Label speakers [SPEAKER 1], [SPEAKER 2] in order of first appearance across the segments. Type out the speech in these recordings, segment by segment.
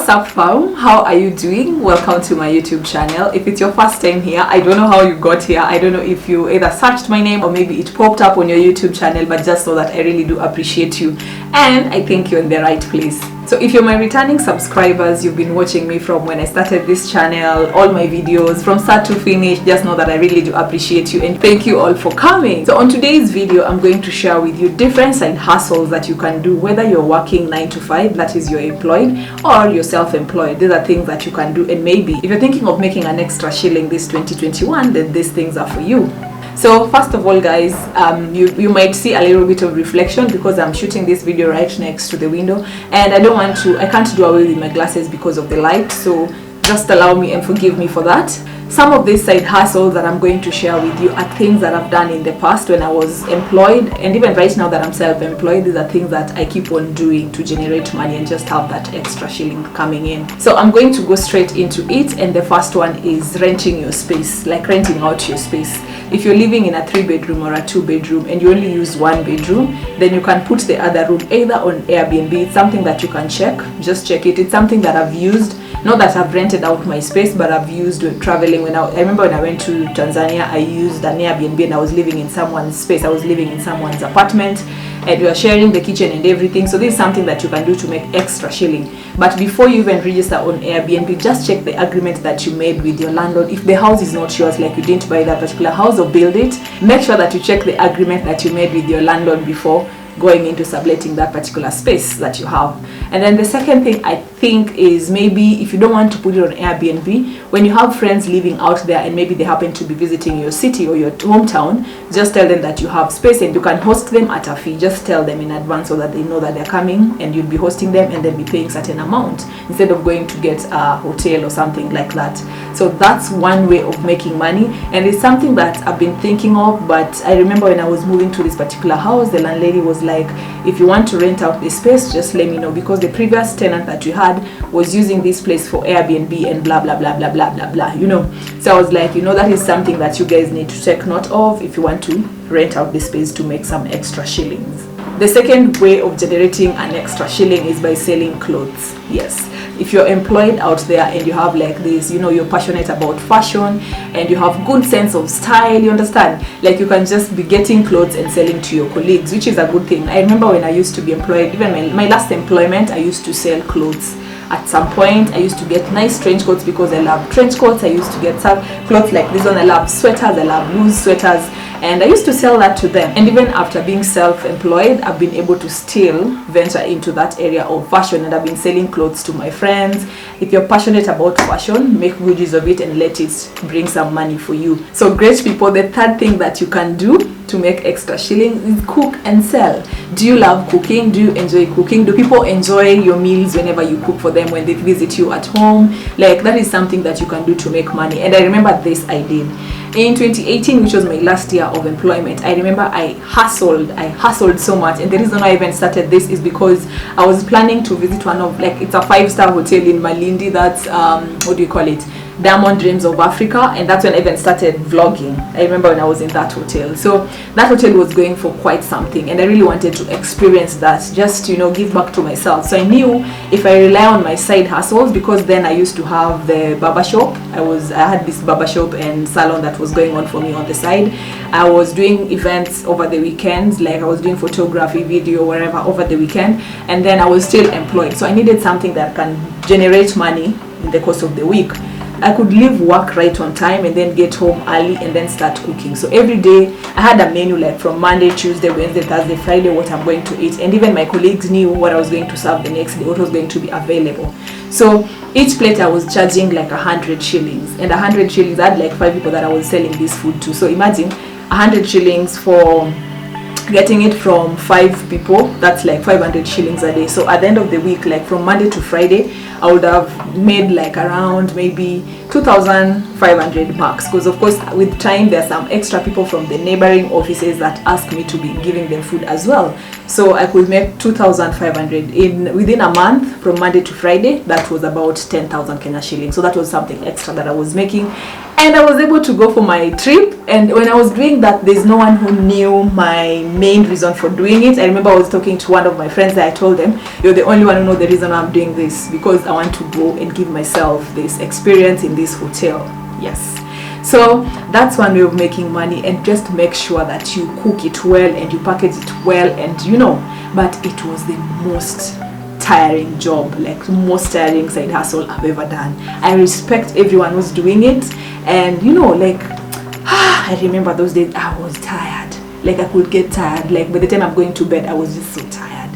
[SPEAKER 1] What's up, fam? How are you doing? Welcome to my YouTube channel. If it's your first time here, I don't know how you got here. I don't know if you either searched my name or maybe it popped up on your YouTube channel, but just know that I really do appreciate you and I think you're in the right place. So if you're my returning subscribers, you've been watching me from when I started this channel, all my videos from start to finish, just know that I really do appreciate you and thank you all for coming. So on today's video, I'm going to share with you different side hustles that you can do, whether you're working 9 to 5, that is you're employed, or you're self-employed. These are things that you can do, and maybe if you're thinking of making an extra shilling this 2021, then these things are for you. So first of all, guys, you might see a little bit of reflection because I'm shooting this video right next to the window, and I can't do away with my glasses because of the light, so just allow me and forgive me for that. Some of these side hustles that I'm going to share with you are things that I've done in the past when I was employed, and even right now that I'm self-employed, these are things that I keep on doing to generate money and just have that extra shilling coming in. So I'm going to go straight into it, and the first one is renting your space, like renting out your space. If you're living in a 3-bedroom or a 2-bedroom and you only use 1 bedroom, then you can put the other room either on Airbnb. It's something that you can check, just check it. It's something that I've used, not that I've rented out my space, but I've used when traveling. I remember when I went to Tanzania, I used an Airbnb and I was living in someone's space. I was living in someone's apartment and we were sharing the kitchen and everything. So this is something that you can do to make extra shilling. But before you even register on Airbnb, just check the agreement that you made with your landlord. If the house is not yours, like you didn't buy that particular house or build it, make sure that you check the agreement that you made with your landlord before going into subletting that particular space that you have. And then the second thing I think is, maybe if you don't want to put it on Airbnb, when you have friends living out there and maybe they happen to be visiting your city or your hometown, just tell them that you have space and you can host them at a fee. Just tell them in advance so that they know that they're coming and you'll be hosting them and then be paying certain amount instead of going to get a hotel or something like that. So that's one way of making money, and it's something that I've been thinking of. But I remember when I was moving to this particular house, the landlady was like, if you want to rent out this space, just let me know, because the previous tenant that you had was using this place for Airbnb and blah blah blah blah blah blah blah, you know. So I was like, that is something that you guys need to take note of if you want to rent out this space to make some extra shillings. The second way of generating an extra shilling is by selling clothes. Yes, if you're employed out there and you have like this, you're passionate about fashion and you have good sense of style, you understand, like you can just be getting clothes and selling to your colleagues, which is a good thing. I remember when I used to be employed, even my last employment, I used to sell clothes. At some point I used to get nice trench coats because I love trench coats. I used to get some clothes like this one. I love sweaters, I love loose sweaters, and I used to sell that to them. And even after being self-employed, I've been able to still venture into that area of fashion, and I've been selling clothes to my friends. If you're passionate about fashion, make good use of it and let it bring some money for you. So great people, the third thing that you can do to make extra shilling is cook and sell. Do you love cooking? Do you enjoy cooking? Do people enjoy your meals whenever you cook for them when they visit you at home? Like, that is something that you can do to make money. And I remember this I did in 2018, which was my last year of employment. I remember I hustled so much, and the reason why I even started this is because I was planning to visit one of, like, it's a 5-star hotel in Malindi. That's what do you call it, Diamond Dreams of Africa, and that's when I even started vlogging. I remember when I was in that hotel. So that hotel was going for quite something, and I really wanted to experience that, just give back to myself. So I knew if I rely on my side hustles, because then I used to have the barbershop. I had this barbershop and salon that was going on for me on the side. I was doing events over the weekends, like I was doing photography, video, whatever over the weekend, and then I was still employed. So I needed something that can generate money in the course of the week. I could leave work right on time and then get home early and then start cooking. So every day I had a menu, like from Monday, Tuesday, Wednesday, Thursday, Friday, what I'm going to eat. And even my colleagues knew what I was going to serve the next day, what was going to be available. So each plate I was charging like 100 shillings. And 100 shillings, I had like 5 people that I was selling this food to. So imagine 100 shillings for getting it from 5 people, that's like 500 shillings a day. So at the end of the week, like from Monday to Friday, I would have made like around maybe 2,500 bucks, because of course with time there are some extra people from the neighboring offices that ask me to be giving them food as well. So I could make 2,500 within a month from Monday to Friday. That was about 10,000 Kenya shillings. So that was something extra that I was making, and I was able to go for my trip. And when I was doing that, there's no one who knew my main reason for doing it. I remember I was talking to one of my friends that I told them, you're the only one who knows the reason I'm doing this, because I want to go and give myself this experience in this hotel. Yes. So that's one way of making money, and just make sure that you cook it well and you package it well, and but it was the most tiring job, like most tiring side hustle I've ever done. I respect everyone who's doing it, and I remember those days I was tired. Like I could get tired. Like by the time I'm going to bed, I was just so tired.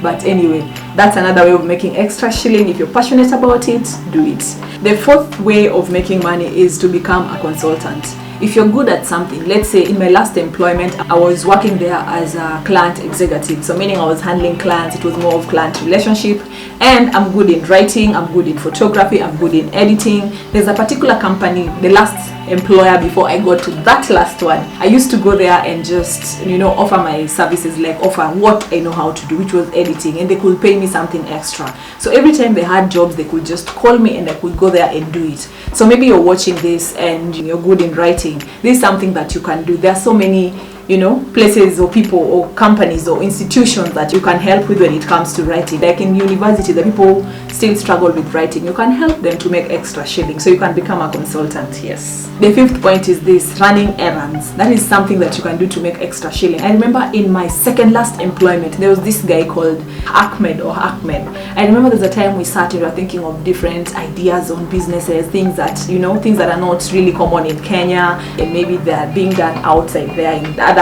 [SPEAKER 1] But anyway, that's another way of making extra shilling. If you're passionate about it, do it. The fourth way of making money is to become a consultant. If you're good at something, let's say in my last employment, I was working there as a client executive. So meaning I was handling clients, it was more of client relationship, and I'm good in writing, I'm good in photography, I'm good in editing. There's a particular company, the last employer before I got to that last one, I used to go there and just offer my services, like offer what I know how to do, which was editing, and they could pay me something extra. So every time they had jobs, they could just call me and I could go there and do it. So maybe you're watching this and you're good in writing. This is something that you can do. There are so many places or people or companies or institutions that you can help with when it comes to writing. Like in university, the people still struggle with writing. You can help them to make extra shilling, so you can become a consultant. Yes. The fifth point is this: running errands. That is something that you can do to make extra shilling. I remember in my second last employment, there was this guy called Ahmed. I remember there's a time we sat and we were thinking of different ideas on businesses, things that things that are not really common in Kenya, and maybe they're being done outside there in other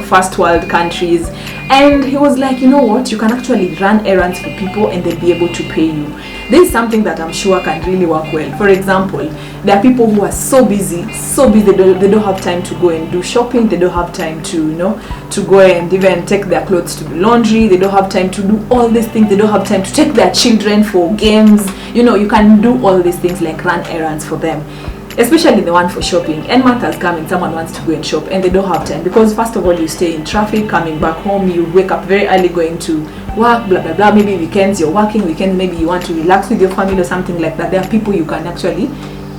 [SPEAKER 1] first world countries. And he was like, what, you can actually run errands for people and they'll be able to pay you. This is something that I'm sure can really work well. For example, there are people who are so busy, they don't have time to go and do shopping, they don't have time to to go and even take their clothes to the laundry, they don't have time to do all these things, they don't have time to take their children for games. You can do all these things, like run errands for them. Especially the one for shopping. End month has come and someone wants to go and shop and they don't have time, because first of all, you stay in traffic coming back home, you wake up very early going to work, blah blah blah. Maybe weekends you're working, weekends maybe you want to relax with your family or something like that. There are people you can actually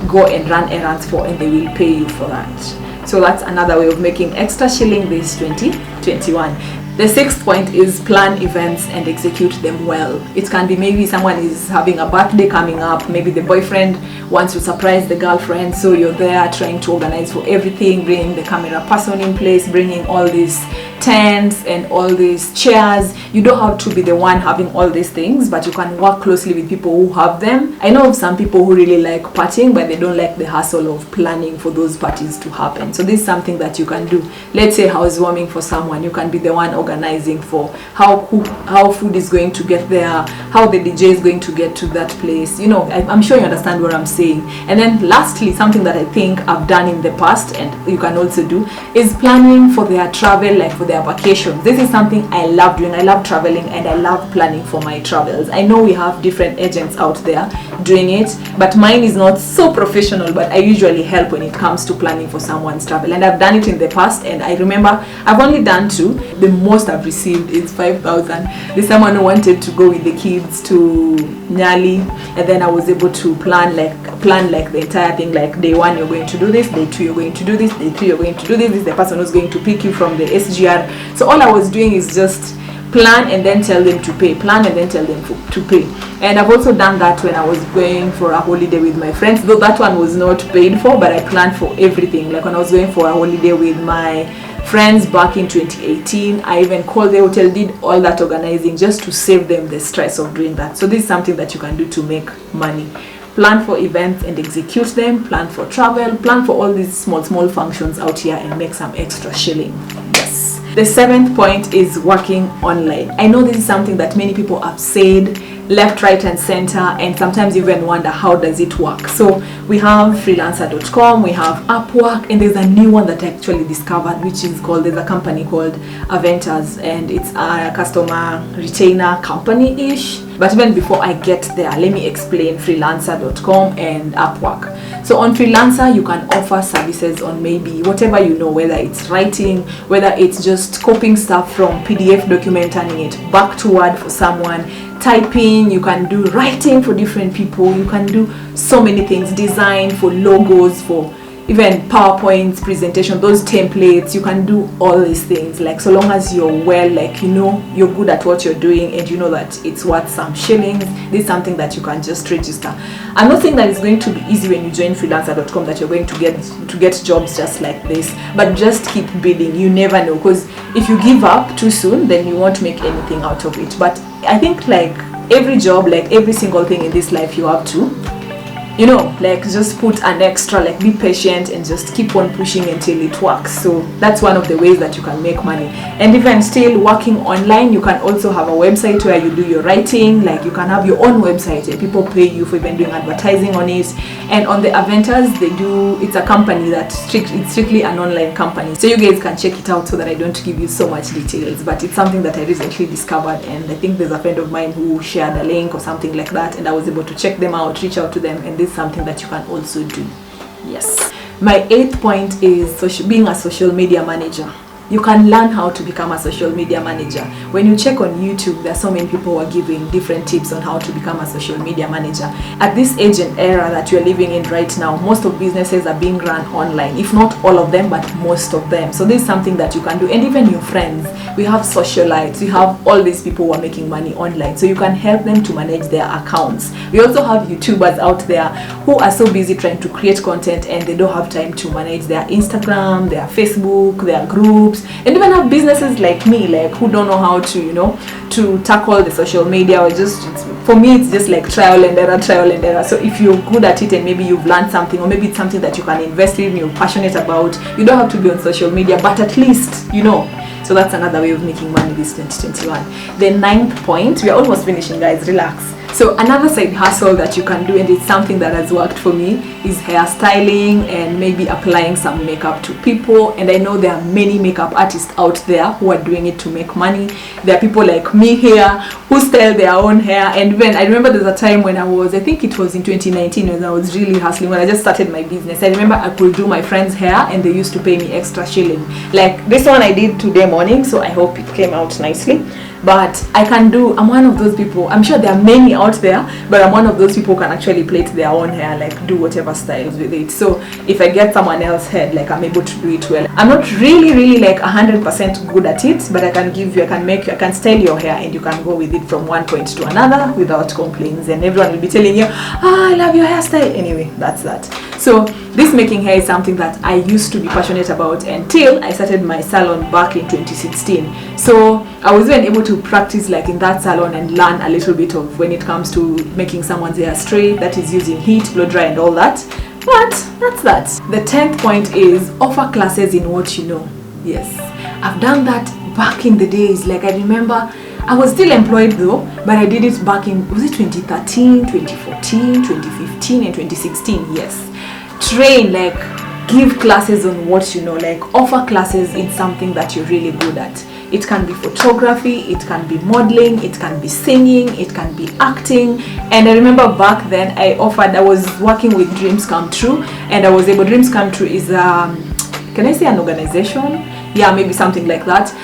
[SPEAKER 1] go and run errands for and they will pay you for that. So that's another way of making extra shilling this 2021. The sixth point is plan events and execute them well. It can be maybe someone is having a birthday coming up, maybe the boyfriend wants to surprise the girlfriend, so you're there trying to organize for everything, bringing the camera person in place, bringing all these tents and all these chairs. You don't have to be the one having all these things, but you can work closely with people who have them. I know of some people who really like partying, but they don't like the hassle of planning for those parties to happen. So this is something that you can do. Let's say housewarming for someone, you can be the one organizing for how food is going to get there, how the DJ is going to get to that place. I'm sure you understand what I'm saying. And then lastly, something that I think I've done in the past and you can also do is planning for their travel, like for their vacations. This is something I love doing. I love traveling and I love planning for my travels. I know we have different agents out there doing it, but mine is not so professional, but I usually help when it comes to planning for someone's travel, and I've done it in the past. And I remember I've only done 2. The most I've received is 5,000. There's someone who wanted to go with the kids to Nyali, and then I was able to plan like the entire thing, like day 1 you're going to do this, day 2 you're going to do this, day 3 you're going to do this. This is the person who's going to pick you from the SGR. So all I was doing is just plan and then tell them to pay, plan and then tell them to pay. And I've also done that when I was going for a holiday with my friends, though that one was not paid for, but I planned for everything. Like when I was going for a holiday with my friends back in 2018, I even called the hotel, did all that organizing just to save them the stress of doing that. So this is something that you can do to make money. Plan for events and execute them, plan for travel, plan for all these small functions out here and make some extra shilling. Yes. The 7th point is working online. I know this is something that many people have said left, right and center, and sometimes even wonder how does it work. So we have freelancer.com, we have Upwork, and there's a new one that I actually discovered, which is called, there's a company called Aventers, and it's a customer retainer company-ish. But even before I get there, let me explain freelancer.com and Upwork. So on Freelancer, you can offer services on maybe whatever whether it's writing, whether it's just copying stuff from PDF document, turning it back to Word for someone, typing, you can do writing for different people, you can do so many things, design for logos, for even PowerPoints, presentation, those templates. You can do all these things, like so long as you're well, like you know you're good at what you're doing and you know that it's worth some shillings. This is something that you can just register. I'm not saying that it's going to be easy when you join freelancer.com, that you're going to get jobs just like this, but just keep bidding. You never know, because if you give up too soon, then you won't make anything out of it. But I think like every job, like every single thing in this life, you have to, you know, like just put an extra, like be patient and just keep on pushing until it works. So that's one of the ways that you can make money. And even still working online, you can also have a website where you do your writing. Like you can have your own website and people pay you for even doing advertising on it. And on the Aventars, it's a company it's strictly an online company, so you guys can check it out, so that I don't give you so much details. But it's something that I recently discovered, and I think there's a friend of mine who shared a link or something like that, and I was able to check them out, reach out to them, and this is something that you can also do. Yes. My 8th point is being a social media manager. You can learn how to become a social media manager. When you check on YouTube, there are so many people who are giving different tips on how to become a social media manager. At this age and era that you're living in right now, most of businesses are being run online. If not all of them, but most of them. So this is something that you can do. And even your friends, we have socialites, we have all these people who are making money online. So you can help them to manage their accounts. We also have YouTubers out there who are so busy trying to create content and they don't have time to manage their Instagram, their Facebook, their groups. And even have businesses like me, like who don't know how to, you know, to tackle the social media, or for me it's just like trial and error. So if you're good at it and maybe you've learned something, or maybe it's something that you can invest in, you're passionate about, you don't have to be on social media, but at least you know. So that's another way of making money this 2021. The 9th point, we are almost finishing, guys, relax. So another side hustle that you can do, and it's something that has worked for me, is hairstyling and maybe applying some makeup to people. And I know there are many makeup artists out there who are doing it to make money. There are people like me here who style their own hair. And when I remember there's a time when I think it was in 2019, when I was really hustling, when I just started my business. I remember I could do my friend's hair and they used to pay me extra shilling. Like this one I did today morning, so I hope it came out nicely. But I'm one of those people, I'm sure there are many out there, but I'm one of those people who can actually plait their own hair, like do whatever styles with it. So if I get someone else's head, like I'm able to do it well. I'm not really like 100% good at it, but I can style your hair and you can go with it from one point to another without complaints, and everyone will be telling you, I love your hairstyle. Anyway, that's that. So this making hair is something that I used to be passionate about until I started my salon back in 2016. So I was even able to practice like in that salon and learn a little bit of when it comes to making someone's hair straight, that is using heat, blow dry and all that. But that's that. The 10th point is offer classes in what you know. Yes, I've done that back in the days. Like I remember I was still employed though, but I did it back in, was it 2013, 2014, 2015 and 2016? Yes. Train, like give classes on what you know, like offer classes in something that you're really good at. It can be photography, it can be modeling, it can be singing, it can be acting. And I remember back then I was working with Dreams Come True, and Dreams Come True is can I say an organization? Yeah, maybe something like that,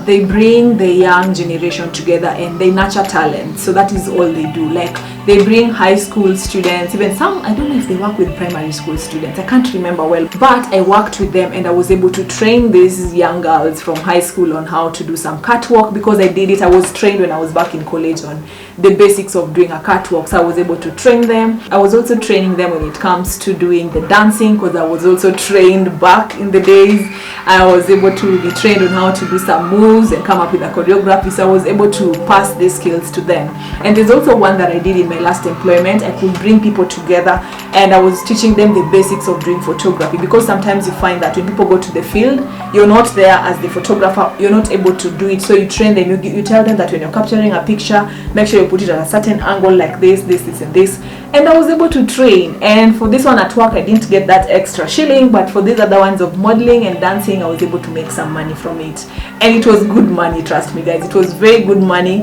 [SPEAKER 1] they bring the young generation together and they nurture talent. So that is all they do. Like they bring high school students, even some, I don't know if they work with primary school students, I can't remember well, but I worked with them and I was able to train these young girls from high school on how to do some catwalk, because I did it. I was trained when I was back in college on the basics of doing a catwalk, so I was able to train them. I was also training them when it comes to doing the dancing, because I was also trained back in the days. I was able to be trained on how to do some moves and come up with a choreography, so I was able to pass these skills to them. And there's also one that I did in my last employment. I could bring people together and I was teaching them the basics of doing photography, because sometimes you find that when people go to the field, you're not there as the photographer, you're not able to do it. So you train them, you tell them that when you're capturing a picture, make sure you put it at a certain angle like this and this. And I was able to train. And for this one at work, I didn't get that extra shilling, but for these other ones of modeling and dancing, I was able to make some money from it. And it was good money, trust me guys, it was very good money.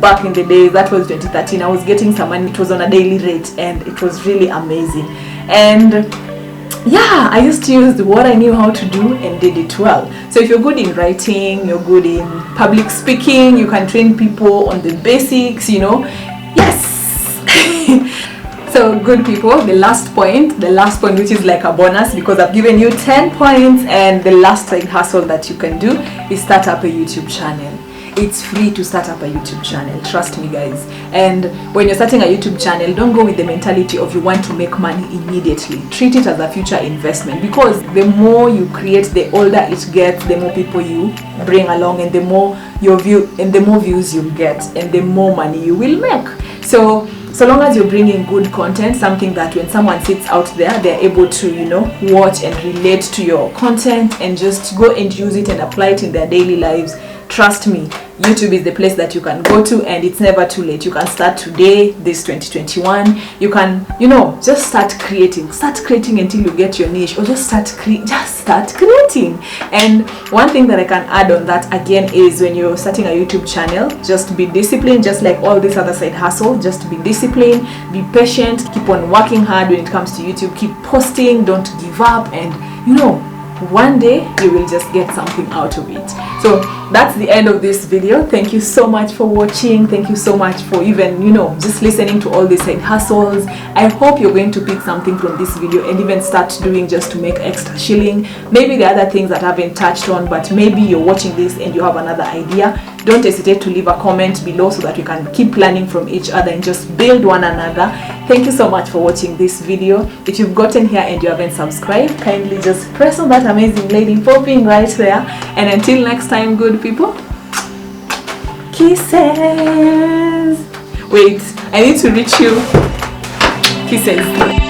[SPEAKER 1] Back in the day, that was 2013, I was getting some money. It was on a daily rate and it was really amazing. And yeah, I used to use what I knew how to do and did it well. So if you're good in writing, you're good in public speaking, you can train people on the basics, you know. Yes. So good people, the last point which is like a bonus, because I've given you 10 points, and the last side hustle that you can do is start up a YouTube channel. It's free to start up a YouTube channel, trust me guys. And when you're starting a YouTube channel, don't go with the mentality of you want to make money immediately. Treat it as a future investment, because the more you create, the older it gets, the more people you bring along, and the more views you get, and the more money you will make. So long as you're bringing good content, something that when someone sits out there, they're able to, you know, watch and relate to your content and just go and use it and apply it in their daily lives, trust me, YouTube is the place that you can go to, and it's never too late. You can start today, this 2021. You can, you know, just start creating until you get your niche, or just start creating. And one thing that I can add on that again is, when you're starting a YouTube channel, just be disciplined, just like all this other side hustle. Just be disciplined, be patient, keep on working hard when it comes to YouTube. Keep posting, don't give up, and you know, one day you will just get something out of it. So that's the end of this video. Thank you so much for watching. Thank you so much for even, you know, just listening to all these side hustles. I hope you're going to pick something from this video and even start doing just to make extra shilling. Maybe there are other things that I haven't touched on, but maybe you're watching this and you have another idea. Don't hesitate to leave a comment below so that we can keep learning from each other and just build one another. Thank you so much for watching this video. If you've gotten here and you haven't subscribed, kindly just press on that amazing lady popping right there. And until next time, good people, kisses. Wait, I need to reach you. Kisses.